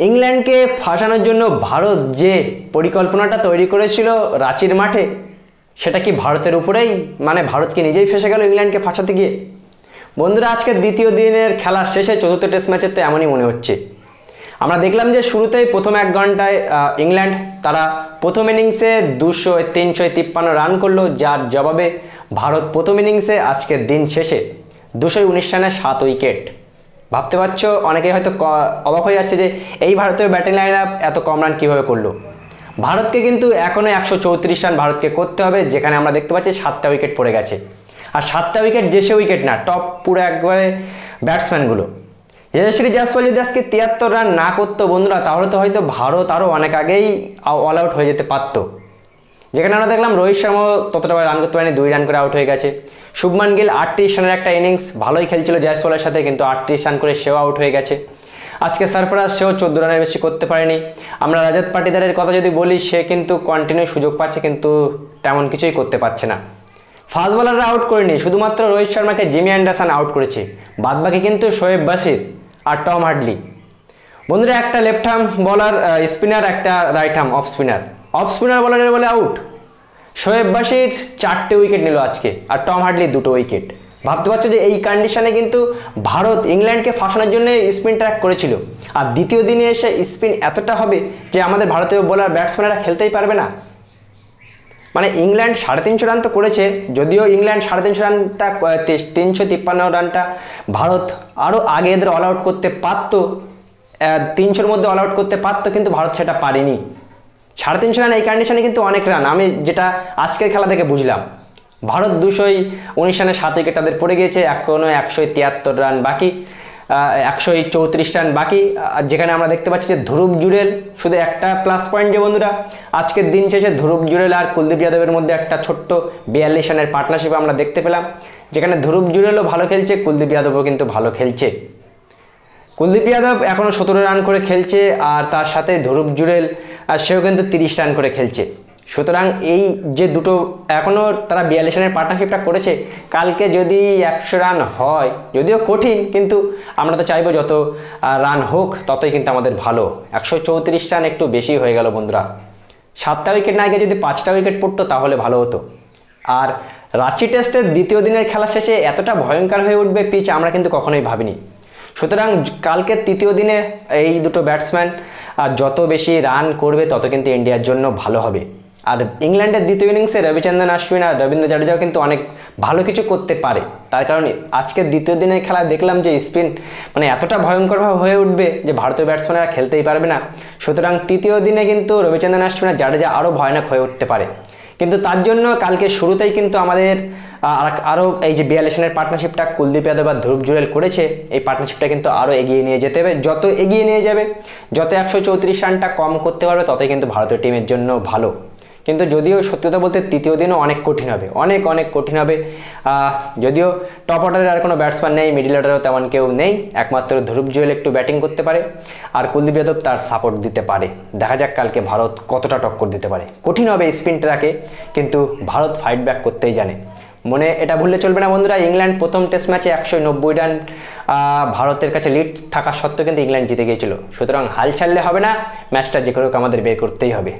ইংল্যান্ডকে ফাঁসানোর জন্য ভারত যে পরিকল্পনাটা তৈরি করেছিল রাঁচির মাঠে, সেটা কি ভারতের উপরেই, মানে ভারত কি নিজেই ফেঁসে গেল ইংল্যান্ডকে ফাঁসাতে গিয়ে? বন্ধুরা, আজকের দ্বিতীয় দিনের খেলার শেষে চতুর্থ টেস্ট ম্যাচের তো এমনই মনে হচ্ছে। আমরা দেখলাম যে শুরুতেই প্রথম 1 ঘন্টায় ইংল্যান্ড তারা প্রথম ইনিংসে 353 রান করলো, যার জবাবে ভারত প্রথম ইনিংসে আজকের দিন শেষে 219 রানে 7 উইকেট। ভাবতে পারছো, অনেকেই হয়তো অবাক হয়ে যাচ্ছে যে এই ভারতীয় ব্যাটিং লাইন আপ এত কম রান কীভাবে করলো। ভারতকে কিন্তু এখনও 134 রান ভারতকে করতে হবে, যেখানে আমরা দেখতে পাচ্ছি 7টা উইকেট পড়ে গেছে। আর 7টা উইকেট যেসে উইকেট না, টপ পুরো একবারে ব্যাটসম্যানগুলো। যশস্বী জয়সওয়াল যদি আজকে 73 রান না করতো বন্ধুরা, তাহলে তো হয়তো ভারত আরও অনেক আগেই অল আউট হয়ে যেতে পারত। যেখানে আমরা দেখলাম রোহিত শর্মা ততটা রান করতে পারেনি, 2 রান করে আউট হয়ে গেছে। শুভমান গিল 38 রানের একটা ইনিংস, ভালোই খেলছিল জয়সওয়ালের সাথে, কিন্তু 38 রান করে সেও আউট হয়ে গেছে। আজকে সরফরাজ, সেও 14 রানের বেশি করতে পারেনি। আমরা রাজাত পাটিদারের কথা যদি বলি, সে কিন্তু কন্টিনিউ সুযোগ পাচ্ছে, কিন্তু তেমন কিছুই করতে পারছে না। ফাস্ট বোলাররা আউট করেনি, শুধুমাত্র রোহিত শর্মাকে জিমি অ্যান্ডারসন আউট করেছে, বাদবাকি কিন্তু শোয়েব বাশির আর টম হার্ডলি। বন্ধুরা, একটা লেফট আর্ম বলার স্পিনার, একটা রাইট আর্ম অফ স্পিনার বলারের বলে আউট। শোয়েব বাশির 4টে উইকেট নিল আজকে, আর টম হার্ডলি 2টো উইকেট। ভাবতে পারছো যে এই কন্ডিশনে কিন্তু ভারত ইংল্যান্ডকে ফাঁসানোর জন্য স্পিন ট্র্যাক করেছিল, আর দ্বিতীয় দিনে এসে স্পিন এতটা হবে যে আমাদের ভারতীয় বোলার ব্যাটসম্যানরা খেলতেই পারবে না। মানে ইংল্যান্ড 350 রান তো করেছে, যদিও ইংল্যান্ড 350 রানটা 353 রানটা ভারত আরও আগে এদের অল আউট করতে পারতো, 300-র মধ্যে অল আউট করতে পারতো, কিন্তু ভারত সেটা পারেনি। 350 রান এই কন্ডিশনে কিন্তু অনেক রান, আমি যেটা আজকের খেলা থেকে বুঝলাম। ভারত 219 রানে 7 উইকেট তাদের পড়ে গিয়েছে, এখনও 173 রান বাকি, 134 রান বাকি। যেখানে আমরা দেখতে পাচ্ছি যে ধ্রুব জুরেল, শুধু একটা প্লাস পয়েন্ট যে বন্ধুরা, আজকের দিন শেষে ধ্রুব জুরেল আর কুলদীপ যাদবের মধ্যে একটা ছোট্ট 42 রানের পার্টনারশিপ আমরা দেখতে পেলাম, যেখানে ধ্রুব জুরেলও ভালো খেলছে, কুলদীপ যাদবও কিন্তু ভালো খেলছে। কুলদীপ যাদব এখনও 17 রান করে খেলছে, আর তার সাথে ধ্রুব জুরেল সেও কিন্তু 30 রান করে খেলছে। সুতরাং এই যে দুটো এখনও তারা 42 রানের পার্টনারশিপটা করেছে, কালকে যদি 100 রান হয়, যদিও কঠিন, কিন্তু আমরা তো চাইবো যত রান হোক ততই কিন্তু আমাদের ভালো। 134 রান একটু বেশি হয়ে গেল বন্ধুরা। 7টা উইকেট না গিয়ে যদি 5টা উইকেট পড়তো তাহলে ভালো হতো। আর রাঁচি টেস্টের দ্বিতীয় দিনের খেলা শেষে এতটা ভয়ঙ্কর হয়ে উঠবে পিচ আমরা কিন্তু কখনোই ভাবিনি। সুতরাং কালকে তৃতীয় দিনে এই দুটো ব্যাটসম্যান যত বেশি রান করবে তত কিন্তু ইন্ডিয়ার জন্য ভালো হবে। আর ইংল্যান্ডের দ্বিতীয় ইনিংসে রবিচন্দ্রন অশ্বিন আর রবীন্দ্র জাদেজাও কিন্তু অনেক ভালো কিছু করতে পারে, তার কারণ আজকের দ্বিতীয় দিনের খেলা দেখলাম যে স্পিন মানে এতটা ভয়ঙ্করভাবে হয়ে উঠবে যে ভারতীয় ব্যাটসম্যানরা খেলতেই পারবে না। সুতরাং তৃতীয় দিনে কিন্তু রবিচন্দ্রন অশ্বিন আর জাদেজা আরও ভয়ানক হয়ে উঠতে পারে, কিন্তু তার জন্য কালকে শুরুতেই কিন্তু আমাদের আরও এই যে 42 রানের পার্টনারশিপটা কুলদীপ যাদব আর ধ্রুব জুরেল করেছে, এই পার্টনারশিপটা কিন্তু আরও এগিয়ে নিয়ে যেতে হবে। যত এগিয়ে নিয়ে যাবে, যত 134 রানটা কম করতে পারবে, ততই কিন্তু ভারতীয় টিমের জন্য ভালো। কিন্তু যদিও সত্যি কথা বলতে তৃতীয় দিনও অনেক কঠিন হবে, অনেক কঠিন হবে। যদিও টপ অর্ডারের আর কোনো ব্যাটসম্যান নেই, মিডিল অর্ডারেও তেমন কেউ নেই, একমাত্র ধ্রুব জুয়েল একটু ব্যাটিং করতে পারে, আর কুলদীপ যাদব তার সাপোর্ট দিতে পারে। দেখা যাক কালকে ভারত কতটা টক্কর দিতে পারে। কঠিন হবে স্পিন ট্র্যাকে, কিন্তু ভারত ফাইট ব্যাক করতেই জানে। মনে এটা ভুললে চলবে না বন্ধুরা, ইংল্যান্ড প্রথম টেস্ট ম্যাচে 190 রান ভারতের কাছে লিড থাকা সত্ত্বেও কিন্তু ইংল্যান্ড জিতে গিয়েছিল। সুতরাং হাল ছাড়লে হবে না, ম্যাচটা যে করে আমাদের বের করতেই হবে।